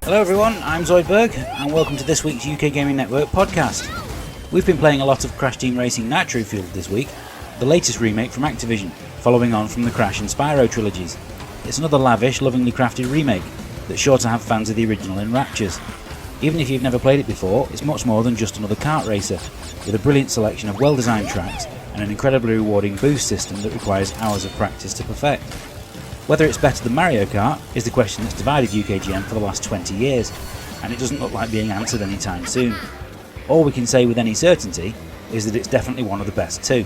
Hello everyone, I'm Zoidberg and welcome to this week's UK Gaming Network podcast. We've been playing a lot of Crash Team Racing Nitro Fueled this week, the latest remake from Activision, following on from the Crash and Spyro trilogies. It's another lavish, lovingly crafted remake that's sure to have fans of the original in raptures. Even if you've never played it before, it's much more than just another kart racer, with a brilliant selection of well-designed tracks and an incredibly rewarding boost system that requires hours of practice to perfect. Whether it's better than Mario Kart is the question that's divided UKGN for the last 20 years, and it doesn't look like being answered anytime soon. All we can say with any certainty is that it's definitely one of the best too.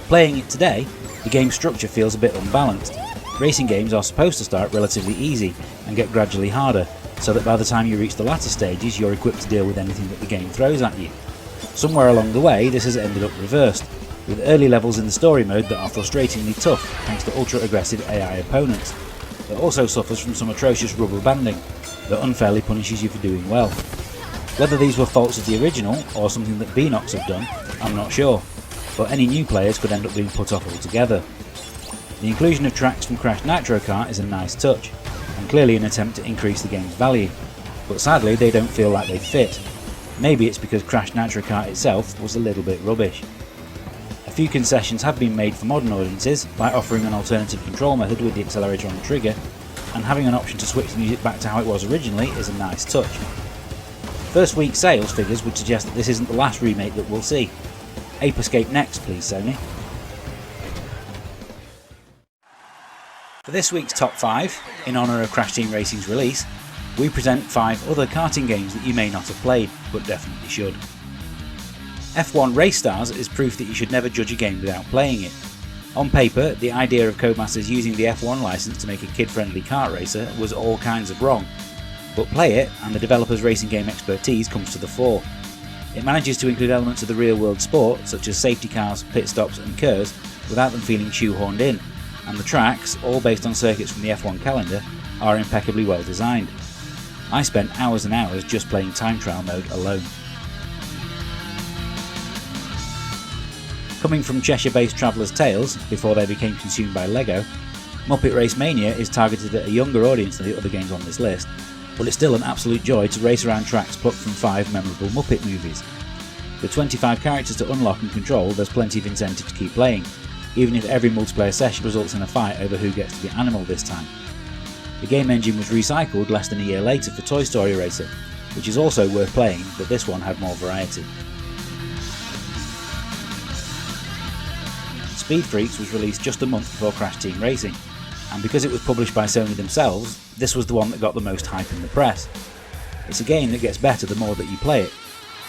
Playing it today, the game's structure feels a bit unbalanced. Racing games are supposed to start relatively easy and get gradually harder, so that by the time you reach the latter stages you're equipped to deal with anything that the game throws at you. Somewhere along the way this has ended up reversed, with early levels in the story mode that are frustratingly tough thanks to ultra-aggressive AI opponents. It also suffers from some atrocious rubber banding that unfairly punishes you for doing well. Whether these were faults of the original or something that Beanox have done, I'm not sure, but any new players could end up being put off altogether. The inclusion of tracks from Crash Nitro Kart is a nice touch, and clearly an attempt to increase the game's value, but sadly they don't feel like they fit. Maybe it's because Crash Nitro Kart itself was a little bit rubbish. A few concessions have been made for modern audiences by offering an alternative control method with the accelerator on the trigger, and having an option to switch the music back to how it was originally is a nice touch. First week sales figures would suggest that this isn't the last remake that we'll see. Ape Escape next please, Sony. For this week's top 5, in honour of Crash Team Racing's release, we present 5 other karting games that you may not have played, but definitely should. F1 Race Stars is proof that you should never judge a game without playing it. On paper, the idea of Codemasters using the F1 license to make a kid-friendly kart racer was all kinds of wrong, but play it and the developer's racing game expertise comes to the fore. It manages to include elements of the real-world sport, such as safety cars, pit stops and KERS, without them feeling shoehorned in, and the tracks, all based on circuits from the F1 calendar, are impeccably well designed. I spent hours and hours just playing time trial mode alone. Coming from Cheshire-based Traveller's Tales, before they became consumed by Lego, Muppet Race Mania is targeted at a younger audience than the other games on this list, but it's still an absolute joy to race around tracks plucked from 5 memorable Muppet movies. With 25 characters to unlock and control, there's plenty of incentive to keep playing, even if every multiplayer session results in a fight over who gets to be Animal this time. The game engine was recycled less than a year later for Toy Story Racer, which is also worth playing, but this one had more variety. Speed Freaks was released just a month before Crash Team Racing, and because it was published by Sony themselves, this was the one that got the most hype in the press. It's a game that gets better the more that you play it,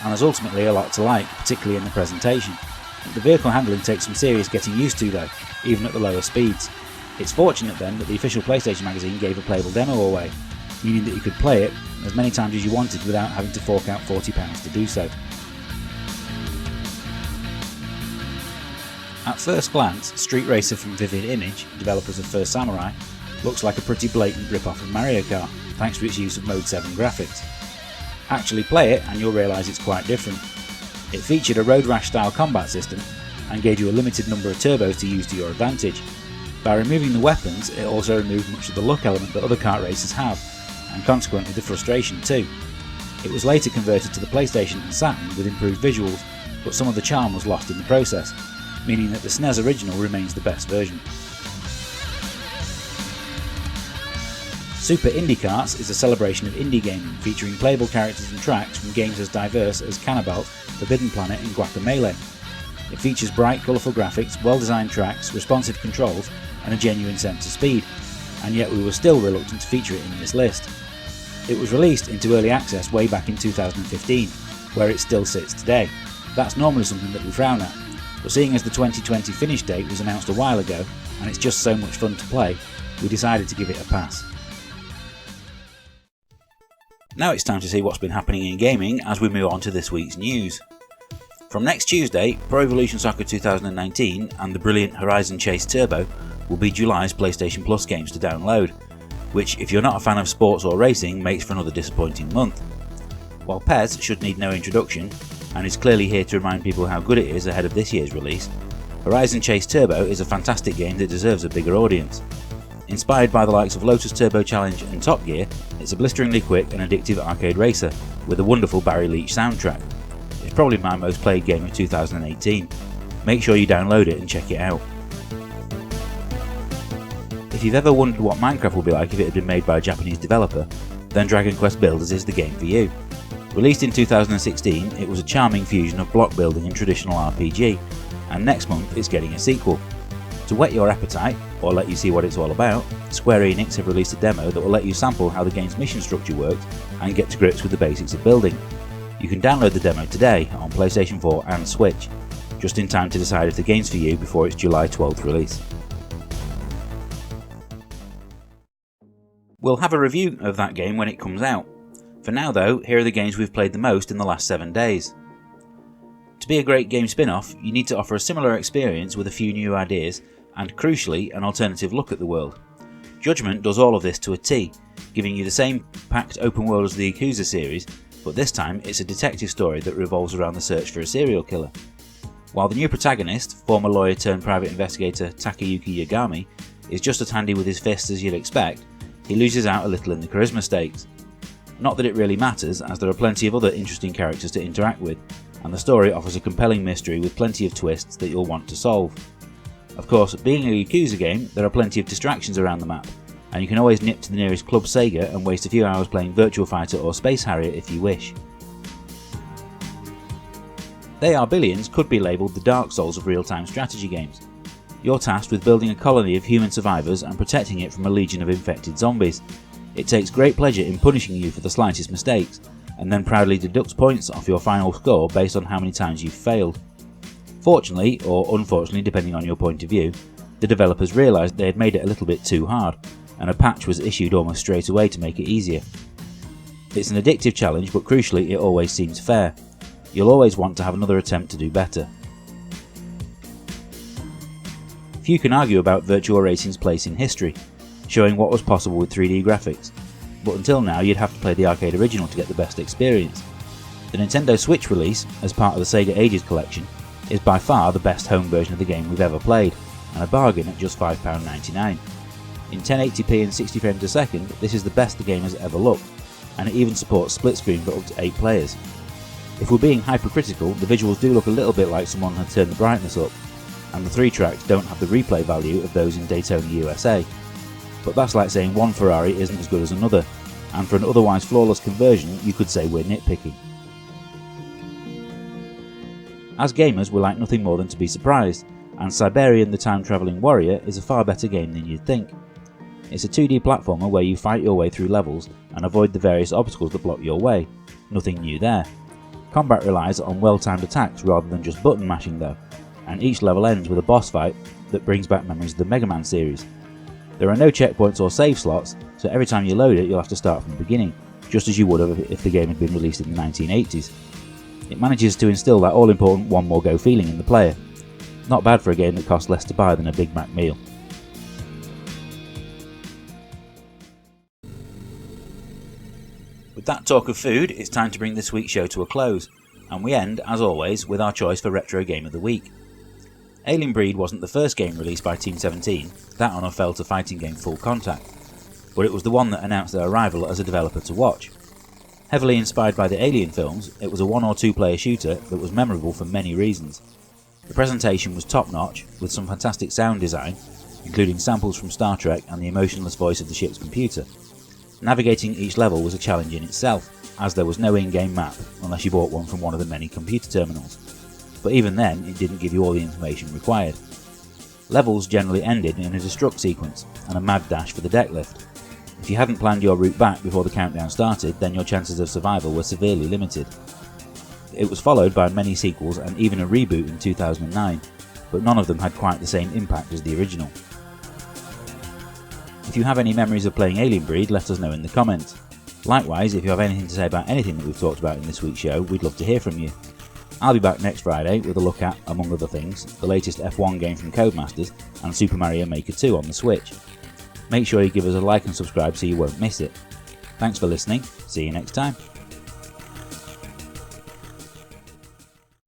and has ultimately a lot to like, particularly in the presentation. The vehicle handling takes some serious getting used to though, even at the lower speeds. It's fortunate then that the official PlayStation magazine gave a playable demo away, meaning that you could play it as many times as you wanted without having to fork out £40 to do so. At first glance, Street Racer from Vivid Image, developers of First Samurai, looks like a pretty blatant rip-off of Mario Kart, thanks to its use of Mode 7 graphics. Actually play it and you'll realise it's quite different. It featured a Road Rash style combat system and gave you a limited number of turbos to use to your advantage. By removing the weapons, it also removed much of the luck element that other kart racers have, and consequently the frustration too. It was later converted to the PlayStation and Saturn with improved visuals, but some of the charm was lost in the process, meaning that the SNES original remains the best version. Super Indie Karts is a celebration of indie gaming, featuring playable characters and tracks from games as diverse as Cannabalt, Forbidden Planet and Guacamelee. It features bright, colourful graphics, well-designed tracks, responsive controls and a genuine sense of speed, and yet we were still reluctant to feature it in this list. It was released into early access way back in 2015, where it still sits today. That's normally something that we frown at, but seeing as the 2020 finish date was announced a while ago and it's just so much fun to play, we decided to give it a pass. Now it's time to see what's been happening in gaming as we move on to this week's news. From next Tuesday, Pro Evolution Soccer 2019 and the brilliant Horizon Chase Turbo will be July's PlayStation Plus games to download, which if you're not a fan of sports or racing makes for another disappointing month. While PES should need no introduction, and is clearly here to remind people how good it is ahead of this year's release, Horizon Chase Turbo is a fantastic game that deserves a bigger audience. Inspired by the likes of Lotus Turbo Challenge and Top Gear, it's a blisteringly quick and addictive arcade racer with a wonderful Barry Leach soundtrack. It's probably my most played game of 2018. Make sure you download it and check it out. If you've ever wondered what Minecraft would be like if it had been made by a Japanese developer, then Dragon Quest Builders is the game for you. Released in 2016, it was a charming fusion of block building and traditional RPG, and next month it's getting a sequel. To whet your appetite, or let you see what it's all about, Square Enix have released a demo that will let you sample how the game's mission structure works and get to grips with the basics of building. You can download the demo today on PlayStation 4 and Switch, just in time to decide if the game's for you before its July 12th release. We'll have a review of that game when it comes out. For now though, here are the games we've played the most in the last 7 days. To be a great game spin-off, you need to offer a similar experience with a few new ideas and, crucially, an alternative look at the world. Judgment does all of this to a T, giving you the same packed open world as the Yakuza series, but this time it's a detective story that revolves around the search for a serial killer. While the new protagonist, former lawyer turned private investigator Takayuki Yagami, is just as handy with his fists as you'd expect, he loses out a little in the charisma stakes. Not that it really matters, as there are plenty of other interesting characters to interact with, and the story offers a compelling mystery with plenty of twists that you'll want to solve. Of course, being a Yakuza game, there are plenty of distractions around the map, and you can always nip to the nearest Club Sega and waste a few hours playing Virtua Fighter or Space Harrier if you wish. They Are Billions could be labelled the Dark Souls of real-time strategy games. You're tasked with building a colony of human survivors and protecting it from a legion of infected zombies. It takes great pleasure in punishing you for the slightest mistakes, and then proudly deducts points off your final score based on how many times you've failed. Fortunately, or unfortunately depending on your point of view, the developers realised they had made it a little bit too hard, and a patch was issued almost straight away to make it easier. It's an addictive challenge, but crucially it always seems fair. You'll always want to have another attempt to do better. Few can argue about Virtua Racing's place in history, showing what was possible with 3D graphics, but until now you'd have to play the arcade original to get the best experience. The Nintendo Switch release, as part of the Sega Ages collection, is by far the best home version of the game we've ever played, and a bargain at just £5.99. In 1080p and 60 frames a second, this is the best the game has ever looked, and it even supports split screen for up to 8 players. If we're being hypercritical, the visuals do look a little bit like someone had turned the brightness up, and the 3 tracks don't have the replay value of those in Daytona USA. But that's like saying one Ferrari isn't as good as another, and for an otherwise flawless conversion you could say we're nitpicking. As gamers, we like nothing more than to be surprised, and Siberian the Time Travelling Warrior is a far better game than you'd think. It's a 2D platformer where you fight your way through levels and avoid the various obstacles that block your way. Nothing new there. Combat relies on well-timed attacks rather than just button mashing though, and each level ends with a boss fight that brings back memories of the Mega Man series. There are no checkpoints or save slots, so every time you load it you'll have to start from the beginning, just as you would have if the game had been released in the 1980s. It manages to instill that all-important one more go feeling in the player. Not bad for a game that costs less to buy than a Big Mac meal. With that talk of food, it's time to bring this week's show to a close, and we end, as always, with our choice for Retro Game of the Week. Alien Breed wasn't the first game released by Team 17, that honour fell to fighting game Full Contact, but it was the one that announced their arrival as a developer to watch. Heavily inspired by the Alien films, it was a 1 or 2 player shooter that was memorable for many reasons. The presentation was top notch, with some fantastic sound design, including samples from Star Trek and the emotionless voice of the ship's computer. Navigating each level was a challenge in itself, as there was no in-game map unless you bought one from one of the many computer terminals. But even then, it didn't give you all the information required. Levels generally ended in a destruct sequence and a mad dash for the deck lift. If you hadn't planned your route back before the countdown started, then your chances of survival were severely limited. It was followed by many sequels and even a reboot in 2009, but none of them had quite the same impact as the original. If you have any memories of playing Alien Breed, let us know in the comments. Likewise, if you have anything to say about anything that we've talked about in this week's show, we'd love to hear from you. I'll be back next Friday with a look at, among other things, the latest F1 game from Codemasters and Super Mario Maker 2 on the Switch. Make sure you give us a like and subscribe so you won't miss it. Thanks for listening, see you next time.